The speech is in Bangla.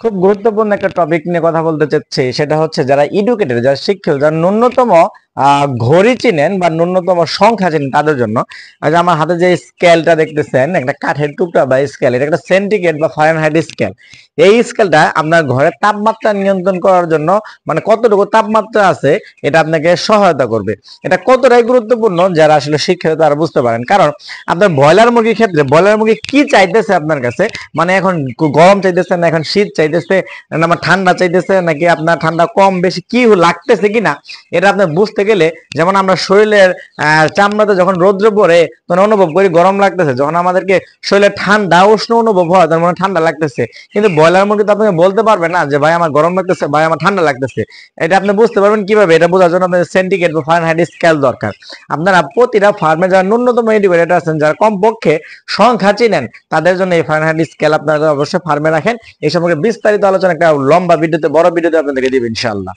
খুব গুরুত্বপূর্ণ একটা টপিক নিয়ে কথা বলতে চাচ্ছি, সেটা হচ্ছে যারা এডুকেটেড, যারা শিক্ষিত, যারা ন্যূনতম ঘড়ি চিনেন বা ন্যূনতম সংখ্যা চিনেন তাদের জন্য। যে আমার হাতে যে স্কেলটা দেখতেছেন, একটা কাঠের টুকরা বা স্কেল, এটা একটা সেন্টিগ্রেড বা ফারেনহাইট স্কেল। এই স্কেলটা আপনার ঘরের তাপমাত্রা নিয়ন্ত্রণ করার জন্য, মানে কতটুকু তাপমাত্রা আছে এটা আপনাকে সহায়তা করবে। এটা কতটাই গুরুত্বপূর্ণ যারা আসলে শিক্ষিত তারা বুঝতে পারেন। কারণ আপনার ব্রয়লার মুরগির ক্ষেত্রে ব্রয়লার মুরগি কি চাইতেছে আপনার কাছে, মানে এখন গরম চাইতেছে না এখন শীত চাইতেছে না আমার ঠান্ডা চাইতেছে নাকি আপনার ঠান্ডা কম বেশি কি লাগতেছে কিনা, এটা আপনি বুঝতে গেলে, যেমন আমরা শরীরের চামড়াতে যখন রৌদ্র পড়ে তখন অনুভব করি গরম লাগতেছে, যখন আমাদেরকে শরীরে ঠান্ডা উষ্ণ অনুভব হয় তখন মনে ঠান্ডা লাগতেছে। কিন্তু ব্রয়লার মুরগি তো আপনাকে বলতে পারবে না যে ভাই আমার গরম লাগতেছে, ভাই আমার ঠান্ডা লাগতেছে। এটা আপনি বুঝতে পারবেন কিভাবে? এটা বোঝার জন্য আপনাদের সেন্টিগ্রেড বা ফারেনহাইট স্কেল দরকার। আপনারা প্রতিটা ফার্মে যারা ন্যূনতম এডুকেটেড আছেন, যারা কমপক্ষে সংখ্যা চিনেন, তাদের জন্য এই ফারেনহাইট স্কেল আপনারা অবশ্যই ফার্মে রাখেন। এই সম্পর্কে বিস্তারিত আলোচনা একটা লম্বা ভিডিওতে, বড় ভিডিওতে আপনাদেরকে দিব ইনশাআল্লাহ।